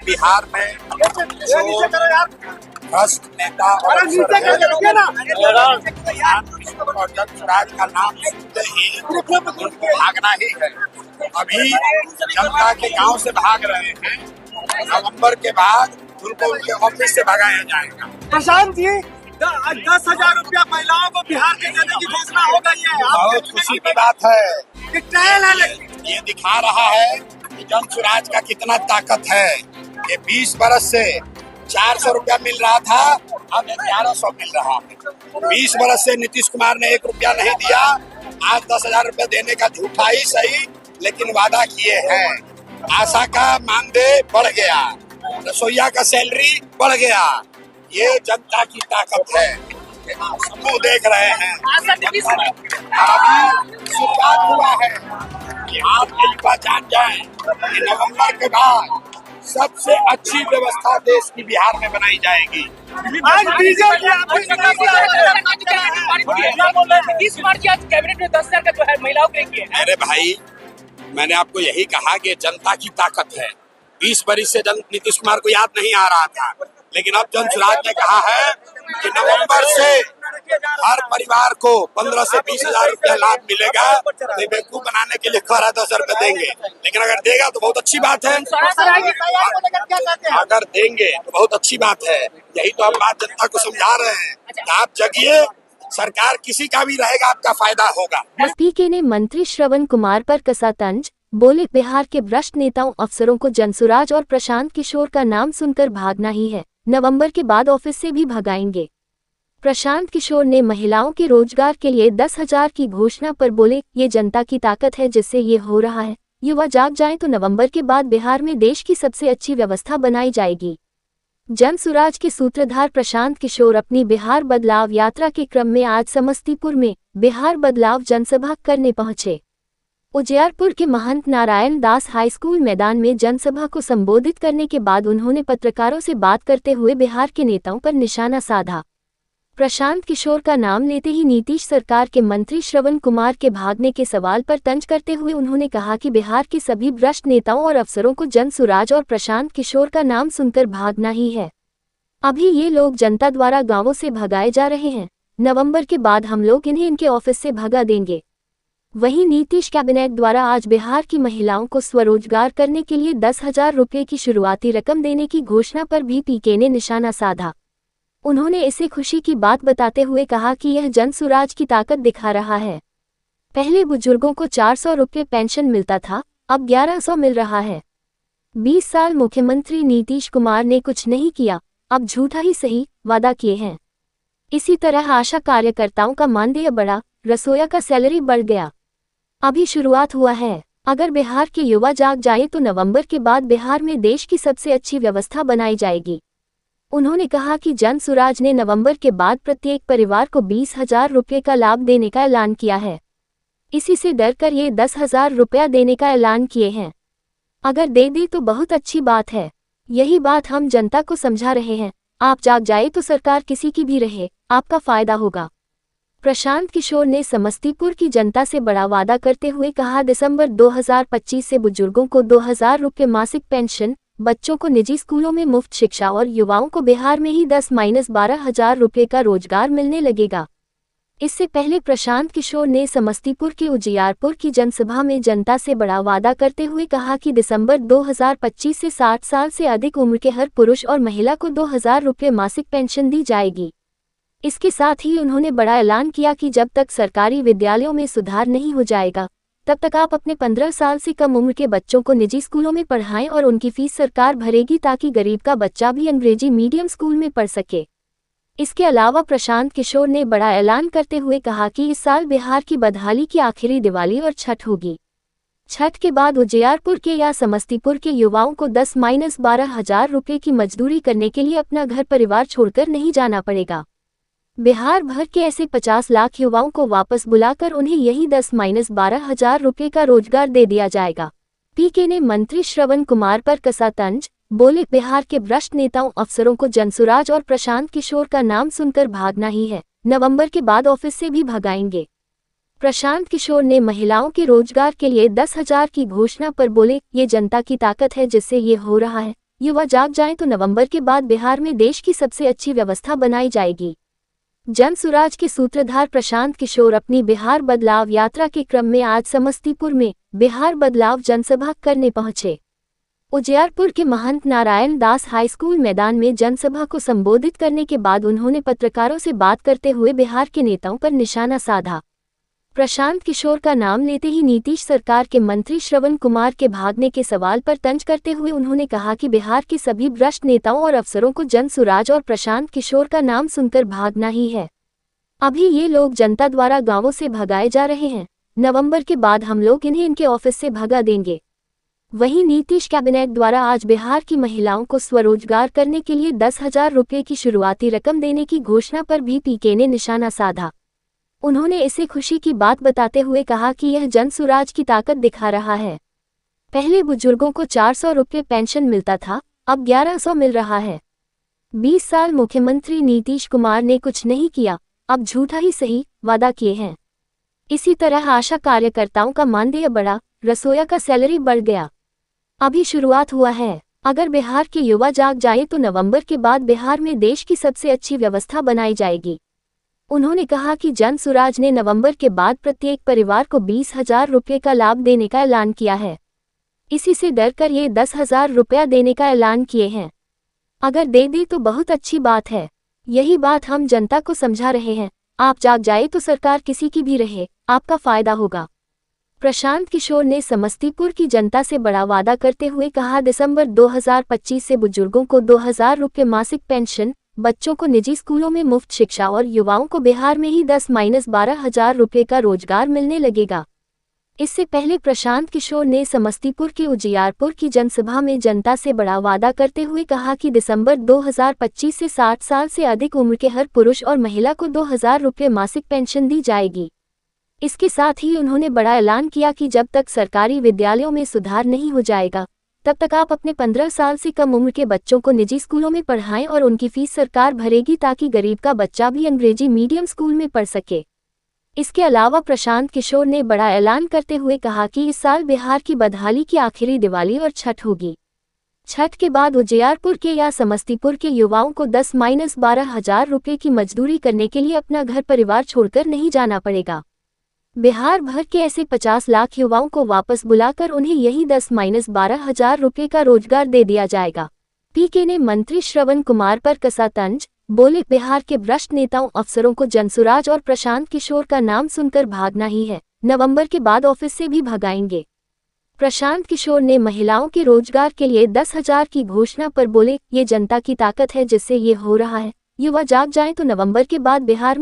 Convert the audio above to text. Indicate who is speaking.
Speaker 1: बिहार में जो भ्रष्ट नेता और जनसुराज का नाम सुनते ही उनको भागना ही है। अभी जनता के गांव से भाग रहे हैं, नवंबर के बाद उनको उनके ऑफिस से भगाया जाएगा।
Speaker 2: प्रशांत जी, 10,000 रुपया महिलाओं को बिहार के देने की घोषणा हो गई है।
Speaker 1: बहुत खुशी की बात है। ये दिखा रहा है कि जनसुराज का कितना ताकत है। ये 20 बरस से 400 रुपया मिल रहा था, अब 1100 मिल रहा है। 20 बरस से नीतीश कुमार ने 1 रुपया नहीं दिया, आज 10,000 रुपया देने का झूठा ही सही, लेकिन वादा किए हैं। आशा का मानदेय बढ़ गया, रसोईया का सैलरी बढ़ गया। ये जनता की ताकत है, सबको देख रहे हैं। अभी शुरुआत हुआ है कि आप ये पहचान जाएं कि नवंबर के बाद सबसे अच्छी व्यवस्था देश की बिहार में बनाई जाएगी।
Speaker 2: आज बीजेपी
Speaker 3: इस बार की आज कैबिनेट में 10,000 का जो है महिलाओं के लिए।
Speaker 1: अरे भाई, मैंने आपको यही कहा कि जनता की ताकत है। 20 बरस से नीतीश कुमार को याद नहीं आ रहा था, लेकिन अब जनसुराज ने कहा है कि नवंबर से हर परिवार को 15 से 20,000 रुपया लाभ मिलेगा। बेवकूफ बनाने के लिए 10,000 रुपए देंगे, लेकिन अगर देगा तो बहुत अच्छी बात है। अगर देंगे तो बहुत अच्छी बात है। यही तो हम बात जनता को समझा रहे हैं कि आप जगिए, सरकार किसी का भी रहेगा, आपका फायदा होगा।
Speaker 4: पीके ने मंत्री श्रवण कुमार पर कसा तंज, बोले बिहार के भ्रष्ट नेताओं अफसरों को जनसुराज और प्रशांत किशोर का नाम सुनकर भागना ही है, नवंबर के बाद ऑफिस से भी भगाएंगे। प्रशांत किशोर ने महिलाओं के रोजगार के लिए 10,000 की घोषणा पर बोले, ये जनता की ताकत है जिससे ये हो रहा है। युवा जाग जाएं तो नवंबर के बाद बिहार में देश की सबसे अच्छी व्यवस्था बनाई जाएगी। जनसुराज के सूत्रधार प्रशांत किशोर अपनी बिहार बदलाव यात्रा के क्रम में आज समस्तीपुर में बिहार बदलाव जनसभा करने पहुंचे। उजियारपुर के महंत नारायण दास हाई स्कूल मैदान में जनसभा को संबोधित करने के बाद उन्होंने पत्रकारों से बात करते हुए बिहार के नेताओं पर निशाना साधा। प्रशांत किशोर का नाम लेते ही नीतीश सरकार के मंत्री श्रवण कुमार के भागने के सवाल पर तंज करते हुए उन्होंने कहा कि बिहार के सभी भ्रष्ट नेताओं और अफसरों को जनसुराज और प्रशांत किशोर का नाम सुनकर भागना ही है। अभी ये लोग जनता द्वारा गांवों से भगाए जा रहे हैं, नवंबर के बाद हम लोग इन्हें इनके ऑफिस से भगा देंगे। वहीं नीतीश कैबिनेट द्वारा आज बिहार की महिलाओं को स्वरोजगार करने के लिए 10,000 रुपये की शुरुआती रकम देने की घोषणा पर भी पीके ने निशाना साधा। उन्होंने इसे खुशी की बात बताते हुए कहा कि यह जनसुराज की ताकत दिखा रहा है। पहले बुजुर्गों को 400 रुपये पेंशन मिलता था, अब 1100 मिल रहा है। 20 साल मुख्यमंत्री नीतीश कुमार ने कुछ नहीं किया, अब झूठा ही सही वादा किए हैं। इसी तरह आशा कार्यकर्ताओं का मानदेय बढ़ा, रसोईया का सैलरी बढ़ गया। अभी शुरुआत हुआ है। अगर बिहार के युवा जाग जाए तो नवंबर के बाद बिहार में देश की सबसे अच्छी व्यवस्था बनाई जाएगी। उन्होंने कहा कि जनसुराज ने नवंबर के बाद प्रत्येक परिवार को 20,000 रुपये का लाभ देने का ऐलान किया है। इसी से डरकर ये 10,000 रुपया देने का ऐलान किए हैं। अगर दे दी तो बहुत अच्छी बात है। यही बात हम जनता को समझा रहे हैं। आप जाग जाए तो सरकार किसी की भी रहे, आपका फायदा होगा। प्रशांत किशोर ने समस्तीपुर की जनता से बड़ा वादा करते हुए कहा, दिसंबर 2025 से बुजुर्गों को 2,000 रुपये मासिक पेंशन, बच्चों को निजी स्कूलों में मुफ्त शिक्षा और युवाओं को बिहार में ही 10-12,000 रुपये का रोजगार मिलने लगेगा। इससे पहले प्रशांत किशोर ने समस्तीपुर के उजियारपुर की जनसभा में जनता से बड़ा वादा करते हुए कहा कि दिसंबर 2025 से 60 साल से अधिक उम्र के हर पुरुष और महिला को 2,000 रुपये मासिक पेंशन दी जाएगी। इसके साथ ही उन्होंने बड़ा ऐलान किया कि जब तक सरकारी विद्यालयों में सुधार नहीं हो जाएगा, तब तक आप अपने 15 साल से कम उम्र के बच्चों को निजी स्कूलों में पढ़ाएं और उनकी फीस सरकार भरेगी ताकि गरीब का बच्चा भी अंग्रेजी मीडियम स्कूल में पढ़ सके। इसके अलावा प्रशांत किशोर ने बड़ा ऐलान करते हुए कहा कि इस साल बिहार की बदहाली की आखिरी दिवाली और छठ होगी। छठ के बाद उजियारपुर के या समस्तीपुर के युवाओं को 10-12,000 रुपये की मजदूरी करने के लिए अपना घर परिवार छोड़कर नहीं जाना पड़ेगा। बिहार भर के ऐसे 50 लाख युवाओं को वापस बुलाकर उन्हें यही 10-12,000 रुपये का रोजगार दे दिया जाएगा। पीके ने मंत्री श्रवण कुमार पर कसा तंज, बोले बिहार के भ्रष्ट नेताओं अफसरों को जनसुराज और प्रशांत किशोर का नाम सुनकर भागना ही है, नवंबर के बाद ऑफिस से भी भगाएंगे। प्रशांत किशोर ने महिलाओं के रोजगार के लिए 10,000 की घोषणा पर बोले, ये जनता की ताकत है जिससे ये हो रहा है। युवा जाग जाएं तो नवंबर के बाद बिहार में देश की सबसे अच्छी व्यवस्था बनाई जाएगी। जन सुराज के सूत्रधार प्रशांत किशोर अपनी बिहार बदलाव यात्रा के क्रम में आज समस्तीपुर में बिहार बदलाव जनसभा करने पहुंचे। उजियारपुर के महंत नारायण दास हाई स्कूल मैदान में जनसभा को संबोधित करने के बाद उन्होंने पत्रकारों से बात करते हुए बिहार के नेताओं पर निशाना साधा। प्रशांत किशोर का नाम लेते ही नीतीश सरकार के मंत्री श्रवण कुमार के भागने के सवाल पर तंज करते हुए उन्होंने कहा कि बिहार के सभी भ्रष्ट नेताओं और अफसरों को जन सुराज और प्रशांत किशोर का नाम सुनकर भागना ही है। अभी ये लोग जनता द्वारा गांवों से भगाए जा रहे हैं। नवंबर के बाद हम लोग इन्हें इनके ऑफिस से भगा देंगे। वहीं नीतीश कैबिनेट द्वारा आज बिहार की महिलाओं को स्वरोजगार करने के लिए 10,000 रुपये की शुरुआती रकम देने की घोषणा पर भी पीके ने निशाना साधा। उन्होंने इसे खुशी की बात बताते हुए कहा कि यह जन सुराज की ताकत दिखा रहा है। पहले बुजुर्गों को 400 रुपये पेंशन मिलता था, अब 1100 मिल रहा है। 20 साल मुख्यमंत्री नीतीश कुमार ने कुछ नहीं किया, अब झूठा ही सही वादा किए हैं। इसी तरह आशा कार्यकर्ताओं का मानदेय बढ़ा, रसोइया का सैलरी बढ़ गया। अभी शुरुआत हुआ है। अगर बिहार के युवा जाग जाए तो नवंबर के बाद बिहार में देश की सबसे अच्छी व्यवस्था बनाई जाएगी। उन्होंने कहा कि जन सुराज ने नवंबर के बाद प्रत्येक परिवार को 20,000 रुपये का लाभ देने का ऐलान किया है। इसी से डरकर ये 10,000 रुपया देने का ऐलान किए हैं। अगर दे दे तो बहुत अच्छी बात है। यही बात हम जनता को समझा रहे हैं। आप जाग जाए तो सरकार किसी की भी रहे, आपका फायदा होगा। प्रशांत किशोर ने समस्तीपुर की जनता से बड़ा वादा करते हुए कहा, दिसंबर 2025 से बुजुर्गों को 2,000 रुपये मासिक पेंशन, बच्चों को निजी स्कूलों में मुफ्त शिक्षा और युवाओं को बिहार में ही 10-12,000 रुपये का रोजगार मिलने लगेगा। इससे पहले प्रशांत किशोर ने समस्तीपुर के उजियारपुर की जनसभा में जनता से बड़ा वादा करते हुए कहा कि दिसंबर 2025 से 60 साल से अधिक उम्र के हर पुरुष और महिला को 2,000 रुपये मासिक पेंशन दी जाएगी। इसके साथ ही उन्होंने बड़ा ऐलान किया कि जब तक सरकारी विद्यालयों में सुधार नहीं हो जाएगा, तब तक आप अपने 15 साल से कम उम्र के बच्चों को निजी स्कूलों में पढ़ाएं और उनकी फीस सरकार भरेगी ताकि गरीब का बच्चा भी अंग्रेजी मीडियम स्कूल में पढ़ सके। इसके अलावा प्रशांत किशोर ने बड़ा ऐलान करते हुए कहा कि इस साल बिहार की बदहाली की आखिरी दिवाली और छठ होगी। छठ के बाद उजियारपुर के या समस्तीपुर के युवाओं को 10-12,000 रुपये की मजदूरी करने के लिए अपना घर परिवार छोड़कर नहीं जाना पड़ेगा। बिहार भर के ऐसे 50 लाख युवाओं को वापस बुलाकर उन्हें यही 10-12,000 रुपये का रोजगार दे दिया जाएगा। पीके ने मंत्री श्रवण कुमार पर कसा तंज, बोले बिहार के भ्रष्ट नेताओं अफसरों को जनसुराज और प्रशांत किशोर का नाम सुनकर भागना ही है। नवंबर के बाद ऑफिस से भी भगाएंगे। प्रशांत किशोर ने महिलाओं के रोजगार के लिए 10,000 की घोषणा पर बोले, ये जनता की ताकत है जिससे ये हो रहा है। युवा जाग जाएं तो नवंबर के बाद बिहार में